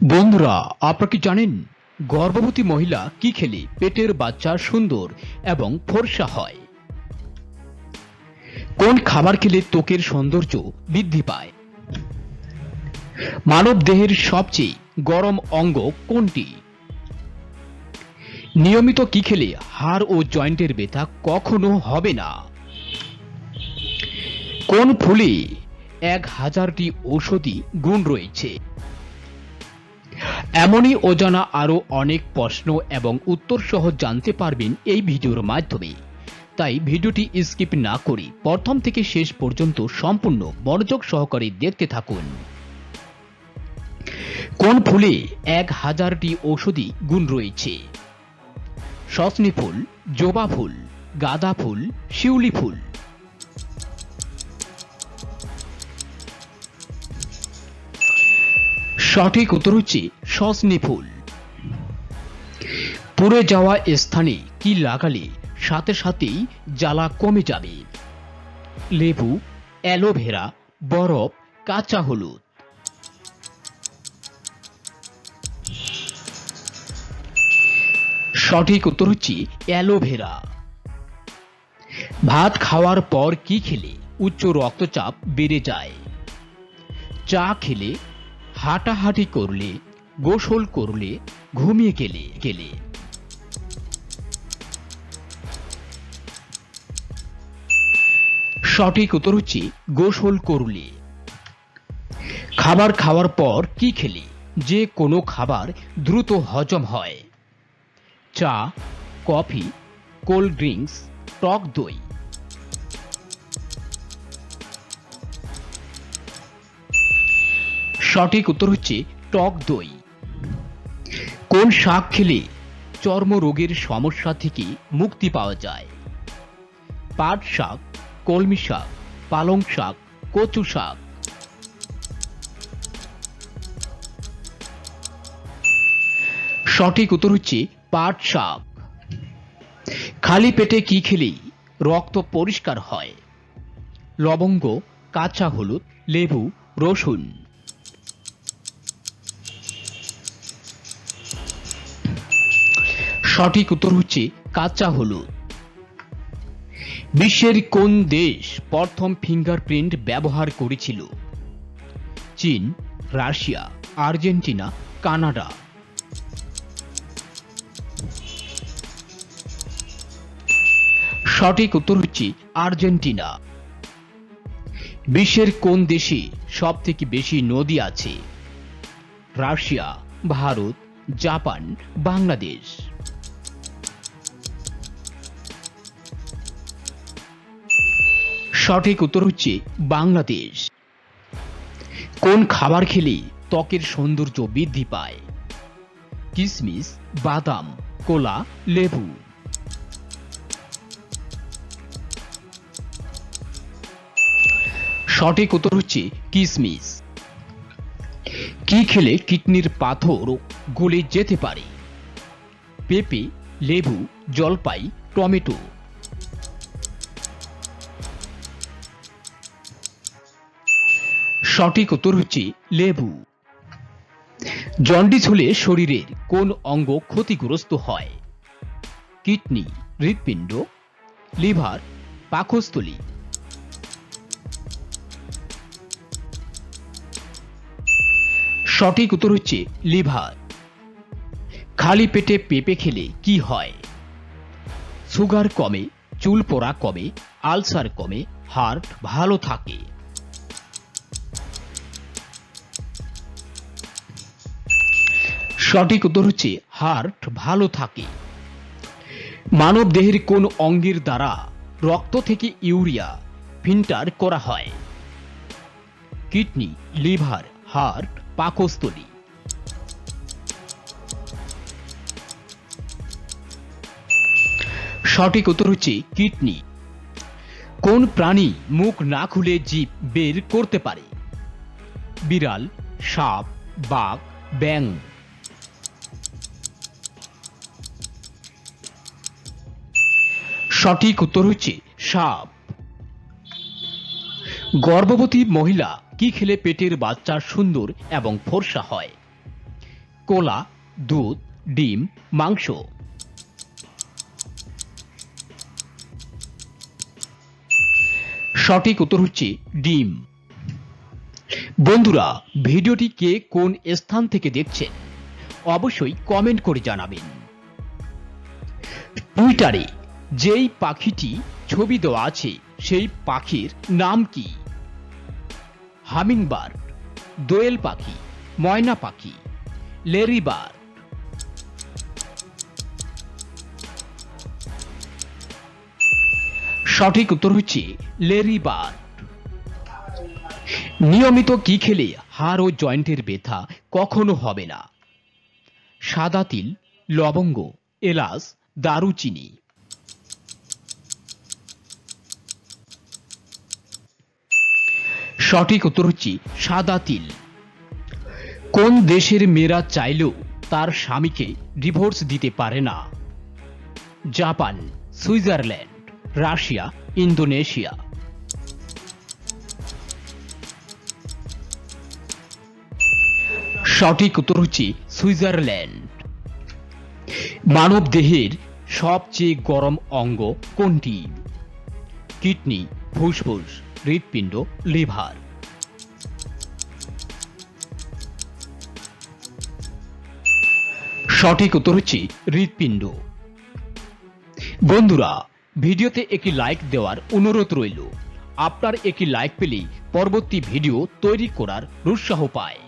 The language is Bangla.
বন্ধুরা, আপনারা কি জানেন গর্ভবতী মহিলা কি খেলে পেটের বাচ্চা সুন্দর এবং ফর্সা হয়? কোন খাবার খেলে ত্বকের সৌন্দর্য বৃদ্ধি পায়? মানব দেহের সবচেয়ে গরম অঙ্গ কোনটি? নিয়মিত কি খেলে হাড় ও জয়েন্টের ব্যথা কখনো হবে না? কোন ফুলে 1000টি ঔষধি গুণ রয়েছে? এমনই অজানা আরো অনেক প্রশ্ন এবং উত্তর সহ জানতে পারবেন এই ভিডিওর মাধ্যমে। তাই ভিডিওটি স্কিপ না করে প্রথম থেকে শেষ পর্যন্ত সম্পূর্ণ মনোযোগ সহকারে দেখতে থাকুন। কোন ফুলে 1000টি ঔষধি গুণ রয়েছে? সজনে ফুল, জবা ফুল, গাঁদা ফুল, শিউলি ফুল। সঠিক উত্তর হচ্ছে সজনে ফুল। পুড়ে যাওয়া স্থানে কি লাগালে সাথে সাথেই জ্বালা কমে যাবে? লেবু, অ্যালোভেরা, বরফ, কাঁচা হলুদ। সঠিক উত্তর হচ্ছে অ্যালোভেরা। ভাত খাওয়ার পর কি খেলে উচ্চ রক্তচাপ বেড়ে যায়? চা খেলে, হাঁটাহাঁটি করলে, গোসল করলে, ঘুমিয়ে গেলে। সঠিক উত্তর হচ্ছে গোসল করলে। খাবার খাওয়ার পর কি খেলে যে কোনো খাবার দ্রুত হজম হয়? চা, কফি, কোল্ড ড্রিঙ্কস, টক দই। সঠিক উত্তর হচ্ছে টক দই। কোন শাক খেলে চর্মরোগের সমস্যা থেকে মুক্তি পাওয়া যায়? পাট শাক, কলমি শাক, পালং শাক, কচু শাক। সঠিক উত্তর হচ্ছে পাট শাক। খালি পেটে কি খেলেই রক্ত পরিষ্কার হয়? লবঙ্গ, কাঁচা হলুদ, লেবু, রসুন। সঠিক উত্তর হচ্ছে কাঁচা হলুদ। বিশ্বের কোন দেশ প্রথম ফিঙ্গারপ্রিন্ট ব্যবহার করেছিল? চীন, রাশিয়া, আর্জেন্টিনা, কানাডা। সঠিক উত্তর হচ্ছে আর্জেন্টিনা। বিশ্বের কোন দেশে সব থেকে বেশি নদী আছে? Russia, Bharat, Japan, Bangladesh. সঠিক উত্তর হচ্ছে বাংলাদেশ। কোন খাবার খেলে ত্বকের সৌন্দর্য বৃদ্ধি পায়? কিশমিশ, বাদাম, কলা, লেবু। সঠিক উত্তর হচ্ছে কিশমিশ। কি খেলে কিডনির পাথর গলে যেতে পারে? পেঁপে, লেবু, জলপাই, টমেটো। সঠিক উত্তর হচ্ছে লেবু। জন্ডিস হলে শরীরের কোন অঙ্গ ক্ষতিগ্রস্ত হয়? কিডনি, হৃৎপিণ্ড, লিভার, পাকস্থলী। সঠিক উত্তর হচ্ছে লিভার। খালি পেটে পেঁপে খেলে কি হয়? সুগার কমে, চুল পড়া কমে, আলসার কমে, হার্ট ভালো থাকে। সঠিক উত্তর হচ্ছে হার্ট ভালো থাকে। মানব দেহের কোন অঙ্গের দ্বারা রক্ত থেকে ইউরিয়া ফিল্টার করা হয়? কিডনি, লিভার, হার্ট, পাকস্থলী। সঠিক উত্তর হচ্ছে কিডনি। কোন প্রাণী মুখ না খুলে জিভ বের করতে পারে? বিড়াল, সাপ, বাঘ, ব্যাঙ। সঠিক উত্তর হচ্ছে সাপ। গর্ভবতী মহিলা কি খেলে পেটের বাচ্চা সুন্দর এবং ফর্সা হয়? কোলা, দুধ, ডিম, মাংস। সঠিক উত্তর হচ্ছে ডিম। বন্ধুরা, ভিডিওটি কে কোন স্থান থেকে দেখছেন অবশ্যই কমেন্ট করে জানাবেন। টুইটারে যেই পাখিটি ছবি দেওয়া আছে সেই পাখির নাম কি? হামিংবার্ড, দোয়েল পাখি, ময়না পাখি, লেরিবার্ড। সঠিক উত্তর হচ্ছে লেরিবার্ড। নিয়মিত কি খেলে হাড় ও জয়েন্টের ব্যথা কখনো হবে না? সাদা তিল, লবঙ্গ, এলাচ, দারুচিনি। সঠিক উত্তর হচ্ছে সাদা তিল। কোন দেশের মেয়েরা চাইলেও তার স্বামীকে ডিভোর্স দিতে পারে না? Japan, Switzerland, Russia, Indonesia. সঠিক উত্তর হচ্ছে সুইজারল্যান্ড। মানব দেহের সবচেয়ে গরম অঙ্গ কোনটি? কিডনি, ফুসফুস, হৃৎপিণ্ড, লিভার। সঠিক উত্তর হচ্ছে হৃৎপিণ্ড। বন্ধুরা, ভিডিওতে একটি লাইক দেওয়ার অনুরোধ রইল। আপনার একটি লাইক পেলেই পরবর্তী ভিডিও তৈরি করার উৎসাহ পায়।